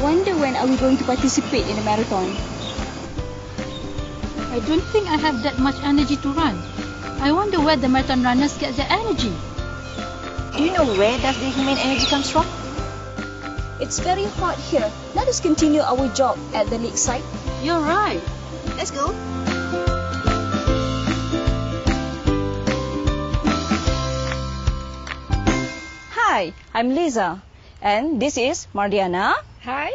wonder when are we going to participate in a marathon? I don't think I have that much energy to run. I wonder where the marathon runners get their energy. Do you know where does the human energy comes from? It's very hot here. Let us continue our jog at the lakeside. You're right. Let's go. Hi, I'm Liza. And this is Mardiana. Hi.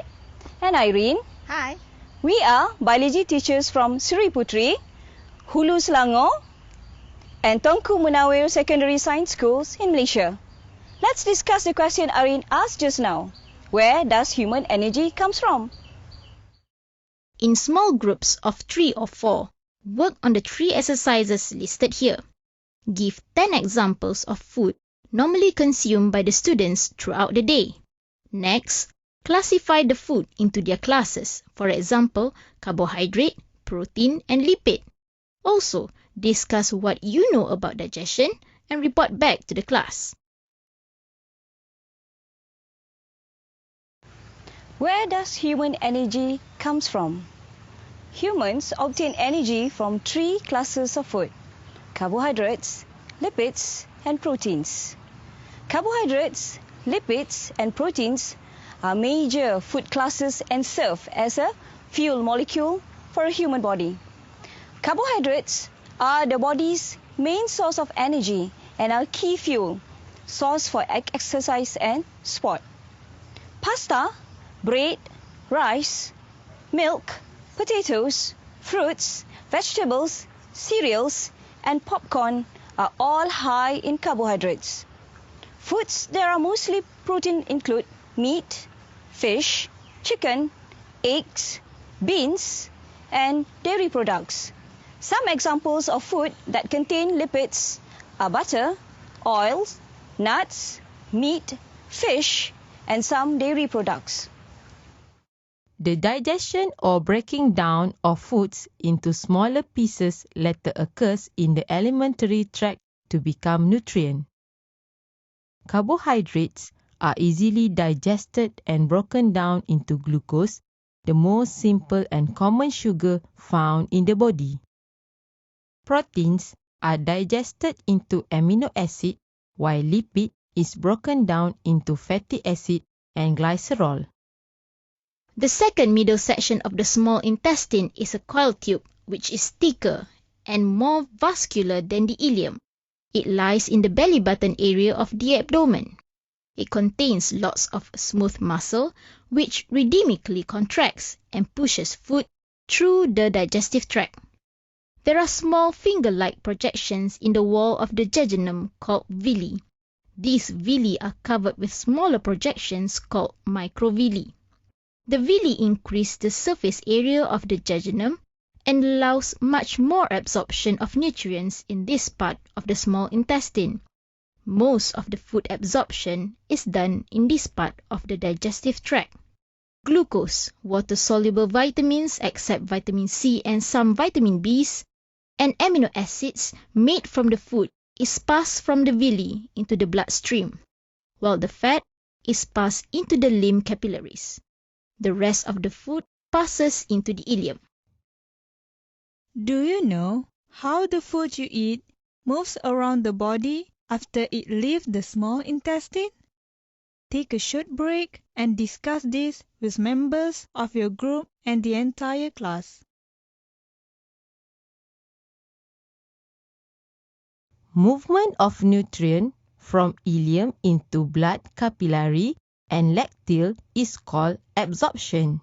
And Irene. Hi. We are biology teachers from Sri Putri, Hulu Selangor, and Tengku Munawir Secondary Science Schools in Malaysia. Let's discuss the question Irene asked just now. Where does human energy comes from? In small groups of 3 or 4, work on the 3 exercises listed here. Give 10 examples of food normally consumed by the students throughout the day. Next, classify the food into their classes, for example, carbohydrate, protein, and lipid. Also, discuss what you know about digestion and report back to the class. Where does human energy comes from? Humans obtain energy from 3 classes of food: carbohydrates, lipids, and proteins. Carbohydrates, lipids, and proteins are major food classes and serve as a fuel molecule for a human body. Carbohydrates are the body's main source of energy and are key fuel source for exercise and sport. Pasta, bread, rice, milk, potatoes, fruits, vegetables, cereals, and popcorn are all high in carbohydrates. Foods that are mostly protein include meat, fish, chicken, eggs, beans, and dairy products. Some examples of food that contain lipids are butter, oils, nuts, meat, fish, and some dairy products. The digestion or breaking down of foods into smaller pieces later occurs in the alimentary tract to become nutrient. Carbohydrates are easily digested and broken down into glucose, the most simple and common sugar found in the body. Proteins are digested into amino acid, while lipid is broken down into fatty acid and glycerol. The second middle section of the small intestine is a coil tube, which is thicker and more vascular than the ileum. It lies in the belly button area of the abdomen. It contains lots of smooth muscle, which rhythmically contracts and pushes food through the digestive tract. There are small finger-like projections in the wall of the jejunum called villi. These villi are covered with smaller projections called microvilli. The villi increase the surface area of the jejunum and allows much more absorption of nutrients in this part of the small intestine. Most of the food absorption is done in this part of the digestive tract. Glucose, water-soluble vitamins except vitamin C and some vitamin Bs, and amino acids made from the food is passed from the villi into the bloodstream, while the fat is passed into the lymph capillaries. The rest of the food passes into the ileum. Do you know how the food you eat moves around the body after it leaves the small intestine? Take a short break and discuss this with members of your group and the entire class. Movement of nutrient from ileum into blood capillary and lacteal is called absorption.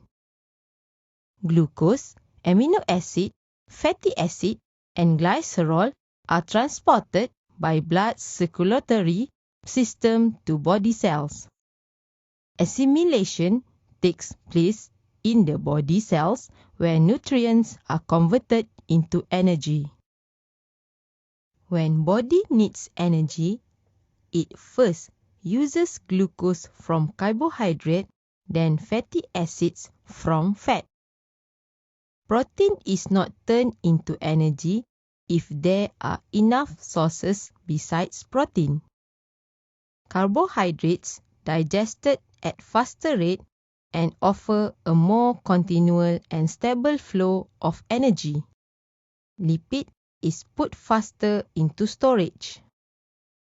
Glucose, amino acid, fatty acid, and glycerol are transported by blood circulatory system to body cells. Assimilation takes place in the body cells where nutrients are converted into energy. When body needs energy, it first uses glucose from carbohydrate, then fatty acids from fat. Protein is not turned into energy if there are enough sources besides protein. Carbohydrates digested at faster rate and offer a more continual and stable flow of energy. Lipid is put faster into storage.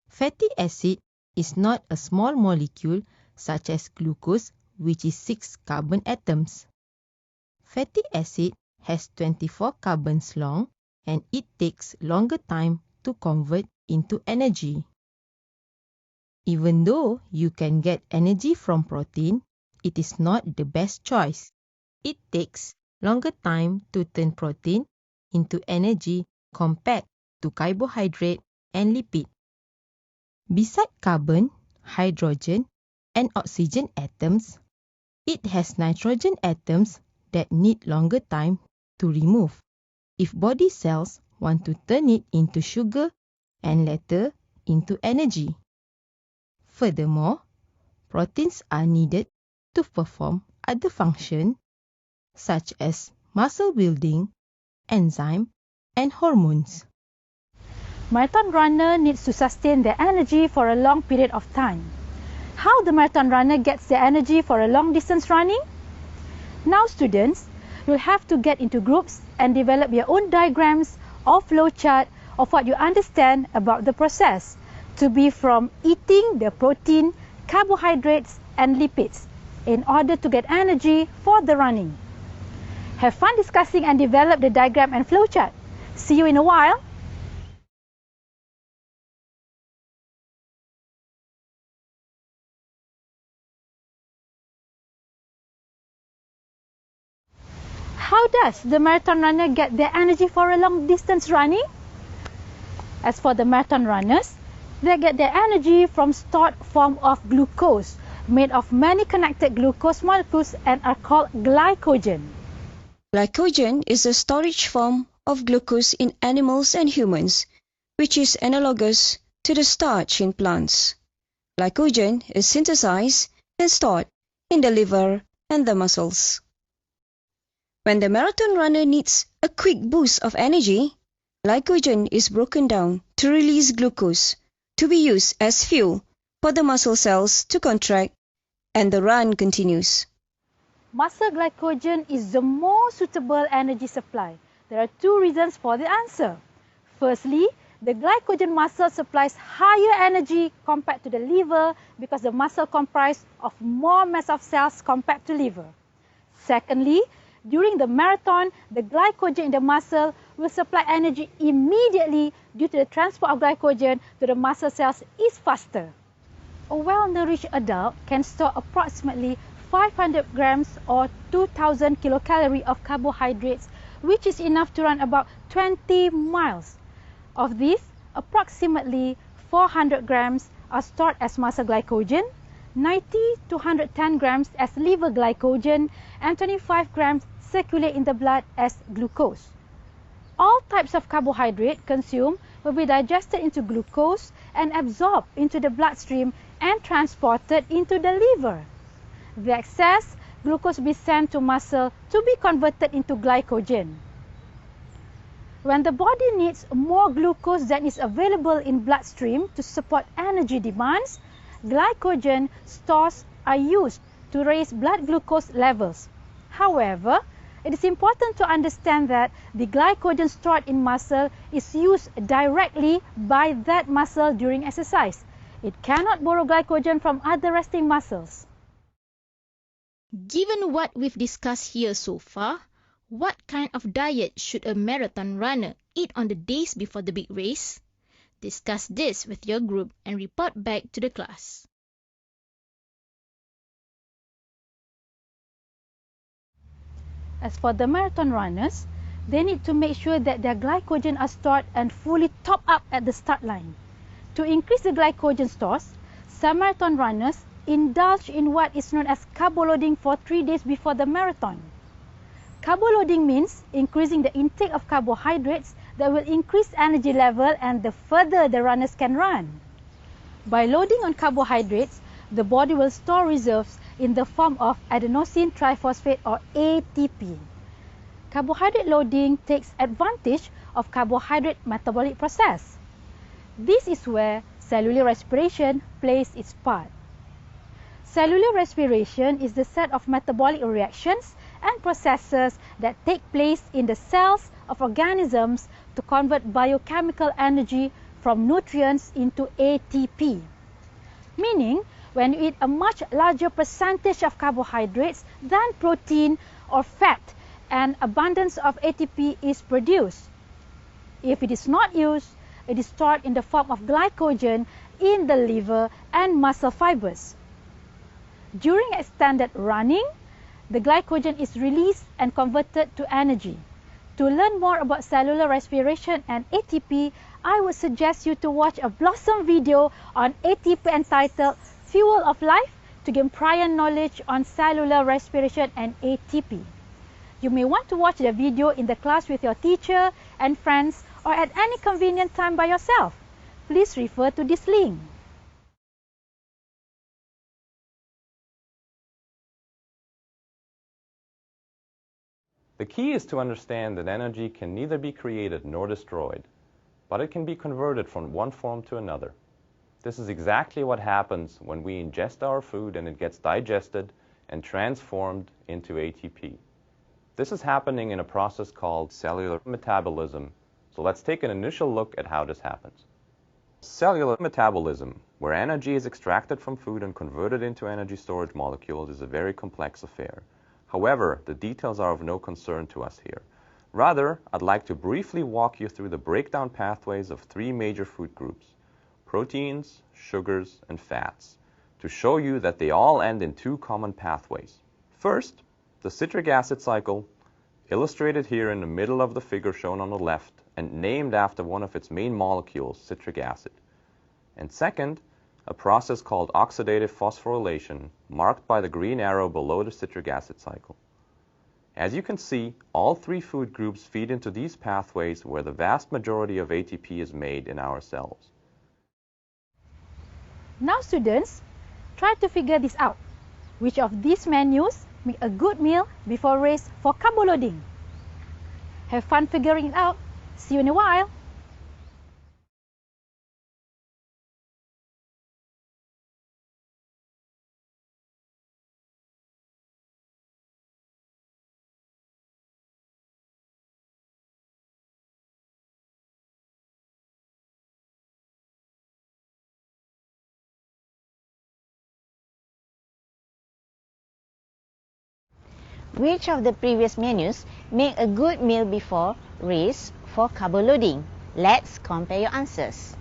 Fatty acid is not a small molecule such as glucose, which is 6 carbon atoms. Fatty acid has 24 carbons long and it takes longer time to convert into energy. Even though you can get energy from protein, it is not the best choice. It takes longer time to turn protein into energy compared to carbohydrate and lipid. Besides carbon, hydrogen, and oxygen atoms, it has nitrogen atoms that need longer time to remove if body cells want to turn it into sugar and later into energy. Furthermore, proteins are needed to perform other functions such as muscle building, enzyme, and hormones. Marathon runner needs to sustain their energy for a long period of time. How the marathon runner gets their energy for a long distance running? Now students, you'll have to get into groups and develop your own diagrams or flow chart of what you understand about the process to be from eating the protein, carbohydrates and lipids in order to get energy for the running. Have fun discussing and develop the diagram and flow chart. See you in a while. How does the marathon runner get their energy for a long distance running? As for the marathon runners, they get their energy from stored form of glucose, made of many connected glucose molecules and are called glycogen. Glycogen is a storage form of glucose in animals and humans, which is analogous to the starch in plants. Glycogen is synthesized and stored in the liver and the muscles. When the marathon runner needs a quick boost of energy, glycogen is broken down to release glucose to be used as fuel for the muscle cells to contract, and the run continues. Muscle glycogen is the most suitable energy supply. There are two reasons for the answer. Firstly, the glycogen muscle supplies higher energy compared to the liver because the muscle comprises of more mass of cells compared to liver. Secondly, during the marathon, the glycogen in the muscle will supply energy immediately due to the transport of glycogen to the muscle cells is faster. A well-nourished adult can store approximately 500 grams or 2,000 kilocalories of carbohydrates, which is enough to run about 20 miles. Of these, approximately 400 grams are stored as muscle glycogen, 90 to 110 grams as liver glycogen, and 25 grams circulate in the blood as glucose. All types of carbohydrate consumed will be digested into glucose and absorbed into the bloodstream and transported into the liver. The excess glucose will be sent to muscle to be converted into glycogen. When the body needs more glucose than is available in bloodstream to support energy demands, glycogen stores are used to raise blood glucose levels. However, it is important to understand that the glycogen stored in muscle is used directly by that muscle during exercise. It cannot borrow glycogen from other resting muscles. Given what we've discussed here so far, what kind of diet should a marathon runner eat on the days before the big race? Discuss this with your group and report back to the class. As for the marathon runners, they need to make sure that their glycogen are stored and fully topped up at the start line. To increase the glycogen stores, some marathon runners indulge in what is known as carbo loading for 3 days before the marathon. Carbo loading means increasing the intake of carbohydrates that will increase energy level and the further the runners can run. By loading on carbohydrates, the body will store reserves in the form of adenosine triphosphate or ATP. Carbohydrate loading takes advantage of carbohydrate metabolic process. This is where cellular respiration plays its part. Cellular respiration is the set of metabolic reactions and processes that take place in the cells of organisms to convert biochemical energy from nutrients into ATP. Meaning, when you eat a much larger percentage of carbohydrates than protein or fat, an abundance of ATP is produced. If it is not used, it is stored in the form of glycogen in the liver and muscle fibers. During extended running, the glycogen is released and converted to energy. To learn more about cellular respiration and ATP, I would suggest you to watch a Blossom video on ATP entitled Fuel of Life to gain prior knowledge on cellular respiration and ATP. You may want to watch the video in the class with your teacher and friends or at any convenient time by yourself. Please refer to this link. The key is to understand that energy can neither be created nor destroyed, but it can be converted from one form to another. This is exactly what happens when we ingest our food and it gets digested and transformed into ATP. This is happening in a process called cellular metabolism. So let's take an initial look at how this happens. Cellular metabolism, where energy is extracted from food and converted into energy storage molecules, is a very complex affair. However, the details are of no concern to us here. Rather, I'd like to briefly walk you through the breakdown pathways of three major food groups: proteins, sugars, and fats, to show you that they all end in two common pathways. First, the citric acid cycle, illustrated here in the middle of the figure shown on the left and named after one of its main molecules, citric acid. And second, a process called oxidative phosphorylation, marked by the green arrow below the citric acid cycle. As you can see, all three food groups feed into these pathways where the vast majority of ATP is made in our cells. Now students, try to figure this out. Which of these menus make a good meal before race for carbo loading? Have fun figuring it out. See you in a while. Which of the previous menus make a good meal before race for carbo loading? Let's compare your answers.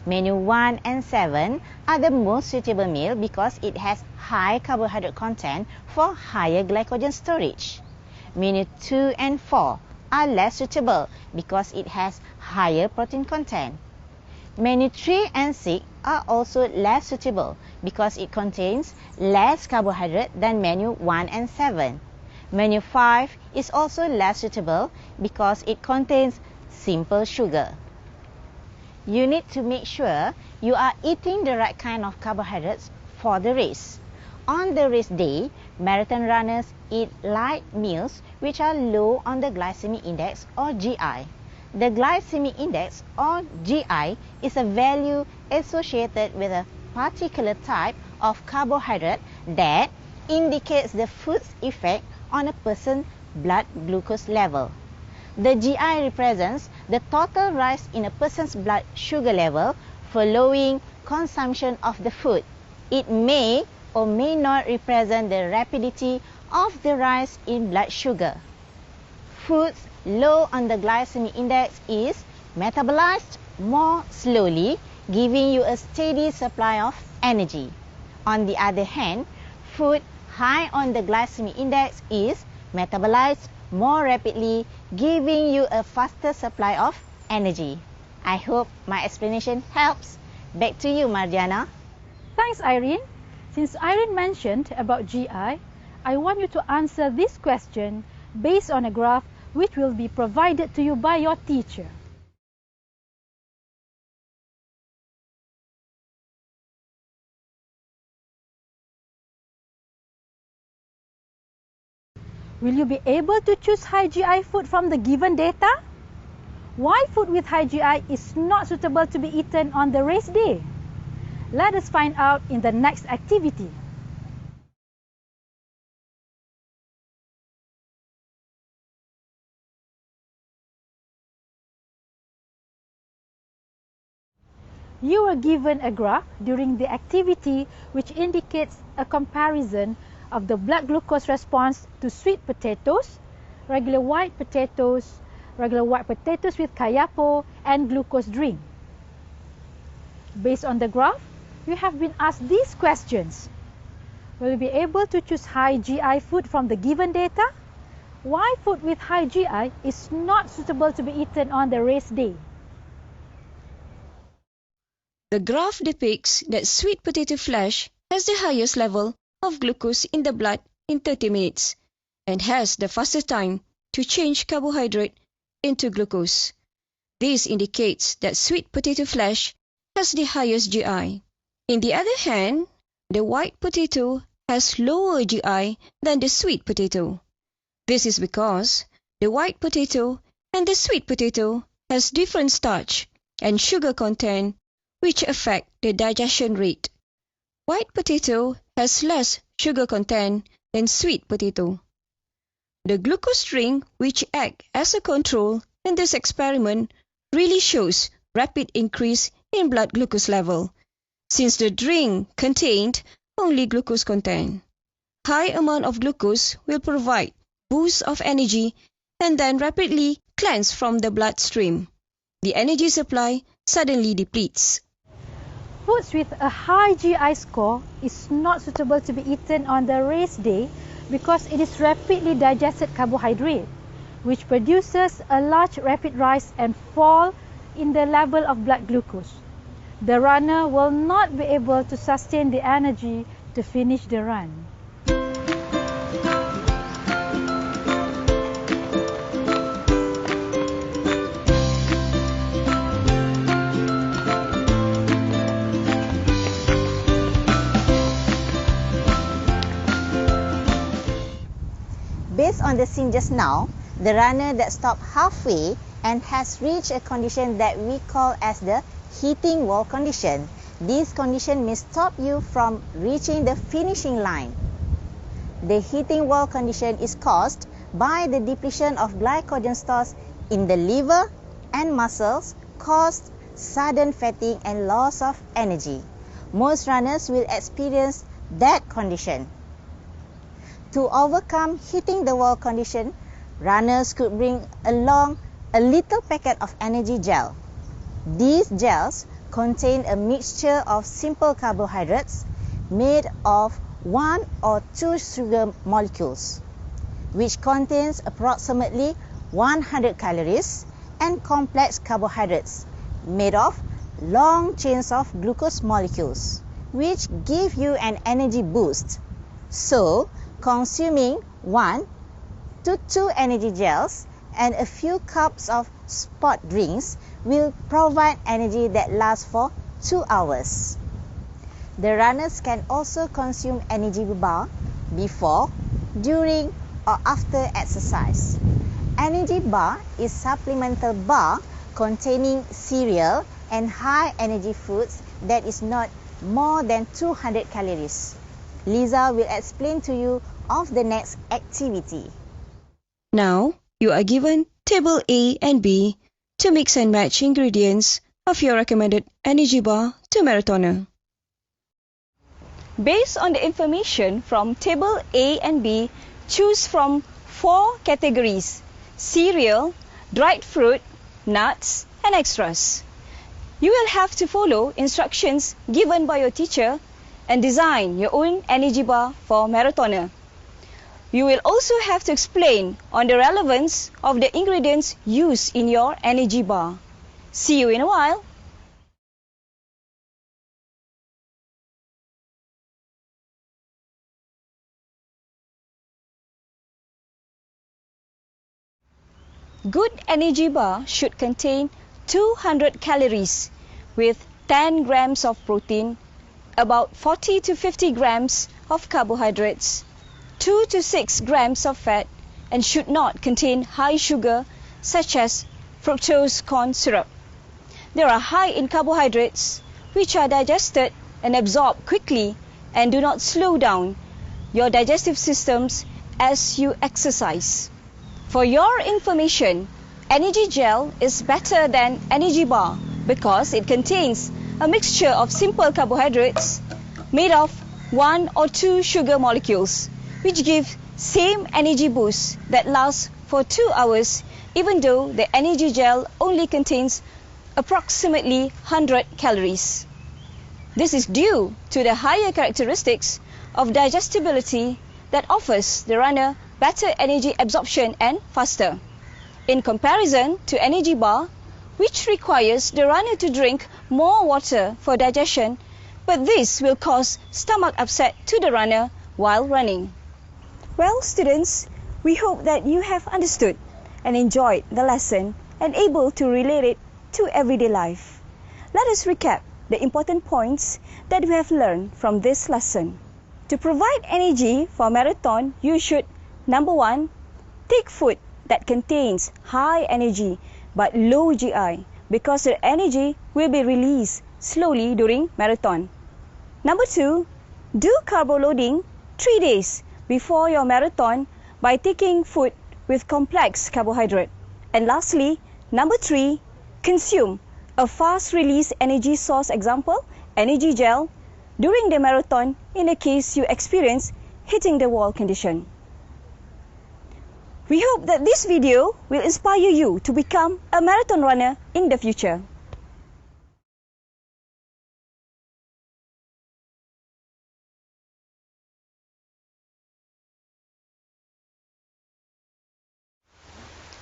Menu 1 and 7 are the most suitable meal because it has high carbohydrate content for higher glycogen storage. Menu 2 and 4 are less suitable because it has higher protein content. Menu 3 and 6 are also less suitable because it contains less carbohydrate than menu 1 and 7. Menu 5 is also less suitable because it contains simple sugar. You need to make sure you are eating the right kind of carbohydrates for the race. On the race day, marathon runners eat light meals which are low on the glycemic index or GI. The glycemic index or GI is a value associated with a particular type of carbohydrate that indicates the food's effect on a person's blood glucose level. The GI represents the total rise in a person's blood sugar level following consumption of the food. It may or may not represent the rapidity of the rise in blood sugar. Foods low on the glycemic index is metabolized more slowly, giving you a steady supply of energy. On the other hand, food high on the glycemic index is metabolized more rapidly, giving you a faster supply of energy. I hope my explanation helps. Back to you, Marjana. Thanks, Irene. Since Irene mentioned about GI, I want you to answer this question based on a graph which will be provided to you by your teacher. Will you be able to choose high GI food from the given data? Why food with high GI is not suitable to be eaten on the race day? Let us find out in the next activity. You were given a graph during the activity which indicates a comparison of the blood glucose response to sweet potatoes, regular white potatoes with kayapo, and glucose drink. Based on the graph, you have been asked these questions. Will you be able to choose high GI food from the given data? Why food with high GI is not suitable to be eaten on the race day? The graph depicts that sweet potato flesh has the highest level of glucose in the blood in 30 minutes and has the fastest time to change carbohydrate into glucose. This indicates that sweet potato flesh has the highest GI. In the other hand, the white potato has lower GI than the sweet potato. This is because the white potato and the sweet potato has different starch and sugar content which affect the digestion rate. White potato has less sugar content than sweet potato. The glucose drink which acts as a control in this experiment really shows rapid increase in blood glucose level, since the drink contained only glucose content. High amount of glucose will provide boost of energy and then rapidly cleanse from the bloodstream. The energy supply suddenly depletes. Foods with a high GI score is not suitable to be eaten on the race day because it is rapidly digested carbohydrate, which produces a large rapid rise and fall in the level of blood glucose. The runner will not be able to sustain the energy to finish the run. Based on the scene just now, the runner that stopped halfway and has reached a condition that we call as the hitting wall condition. This condition may stop you from reaching the finishing line. The hitting wall condition is caused by the depletion of glycogen stores in the liver and muscles, caused sudden fatigue and loss of energy. Most runners will experience that condition. To overcome hitting the wall condition, runners could bring along a little packet of energy gel. These gels contain a mixture of simple carbohydrates made of 1 or 2 sugar molecules, which contains approximately 100 calories, and complex carbohydrates made of long chains of glucose molecules, which give you an energy boost. So, consuming 1 to 2 energy gels and a few cups of sport drinks will provide energy that lasts for 2 hours. The runners can also consume energy bar before, during, or after exercise. Energy bar is supplemental bar containing cereal and high energy foods that is not more than 200 calories. Lisa will explain to you of the next activity. Now, you are given table A and B to mix and match ingredients of your recommended energy bar to marathoner. Based on the information from table A and B, choose from 4 categories: cereal, dried fruit, nuts, and extras. You will have to follow instructions given by your teacher and design your own energy bar for marathoner. You will also have to explain on the relevance of the ingredients used in your energy bar. See you in a while. Good energy bar should contain 200 calories with 10 grams of protein, about 40 to 50 grams of carbohydrates, 2 to 6 grams of fat, and should not contain high sugar such as fructose corn syrup. They are high in carbohydrates which are digested and absorbed quickly and do not slow down your digestive systems as you exercise. For your information, energy gel is better than energy bar because it contains a mixture of simple carbohydrates made of 1 or 2 sugar molecules, which give same energy boost that lasts for 2 hours, even though the energy gel only contains approximately 100 calories. This is due to the higher characteristics of digestibility that offers the runner better energy absorption and faster, in comparison to energy bar, which requires the runner to drink more water for digestion, but this will cause stomach upset to the runner while running. Well, students, we hope that you have understood and enjoyed the lesson and able to relate it to everyday life. Let us recap the important points that we have learned from this lesson. To provide energy for marathon, you should, number 1, take food that contains high energy but low GI, because the energy will be released slowly during marathon. Number 2, do carbo loading 3 days before your marathon by taking food with complex carbohydrate. And lastly, number 3, consume a fast-release energy source, example, energy gel, during the marathon in the case you experience hitting the wall condition. We hope that this video will inspire you to become a marathon runner in the future.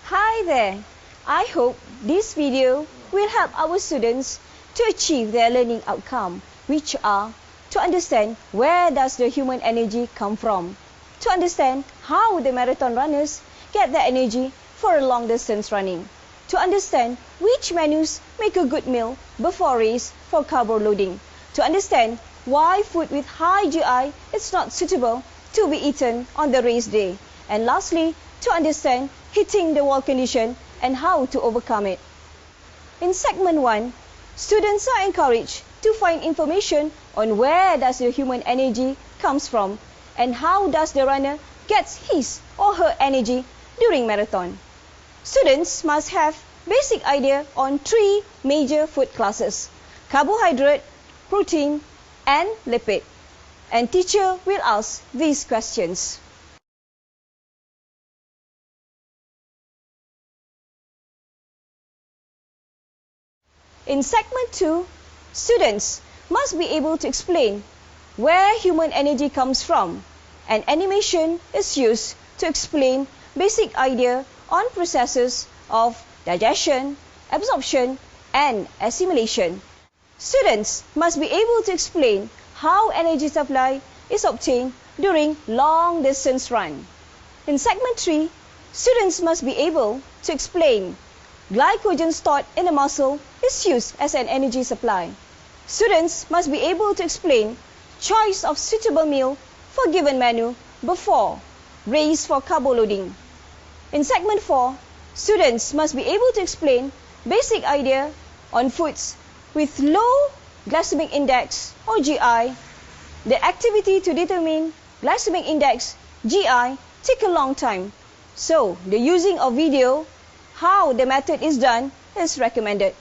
Hi there! I hope this video will help our students to achieve their learning outcome, which are to understand where does the human energy come from, to understand how the marathon runners get their energy for a long distance running, to understand which menus make a good meal before race for carbo loading, to understand why food with high GI is not suitable to be eaten on the race day, and lastly, to understand hitting the wall condition and how to overcome it. In segment 1, students are encouraged to find information on where does the human energy comes from and how does the runner gets his or her energy during marathon. Students must have basic idea on 3 major food classes: carbohydrate, protein, and lipid. And teacher will ask these questions. In segment 2, students must be able to explain where human energy comes from, and animation is used to explain basic idea on processes of digestion, absorption, and assimilation. Students must be able to explain how energy supply is obtained during long distance run. In segment 3, students must be able to explain glycogen stored in the muscle is used as an energy supply. Students must be able to explain choice of suitable meal for given menu before race for carbo loading. In segment 4, students must be able to explain basic idea on foods with low glycemic index or GI. The activity to determine glycemic index GI take a long time, so the using of video how the method is done is recommended.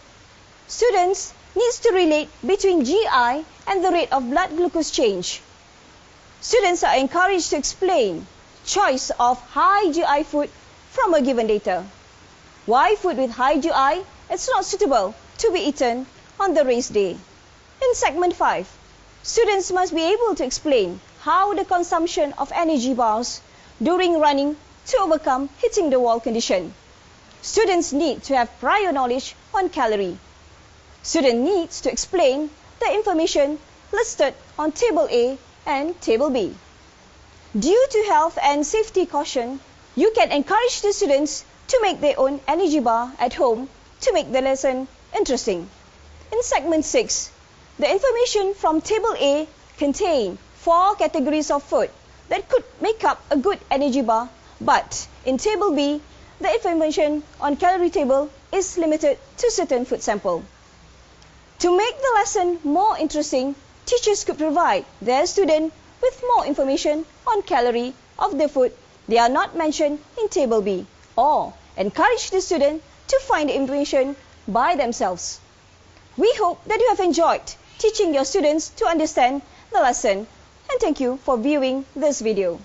Students needs to relate between GI and the rate of blood glucose change. Students are encouraged to explain choice of high GI food from a given data. Why food with high GI is not suitable to be eaten on the race day. In segment 5, students must be able to explain how the consumption of energy bars during running to overcome hitting the wall condition. Students need to have prior knowledge on calorie. Student needs to explain the information listed on Table A and Table B. Due to health and safety caution, you can encourage the students to make their own energy bar at home to make the lesson interesting. In segment 6, the information from Table A contain 4 categories of food that could make up a good energy bar, but in Table B, the information on calorie table is limited to certain food sample. To make the lesson more interesting, teachers could provide their student with more information on calorie of the food they are not mentioned in Table B, or encourage the student to find the information by themselves. We hope that you have enjoyed teaching your students to understand the lesson, and thank you for viewing this video.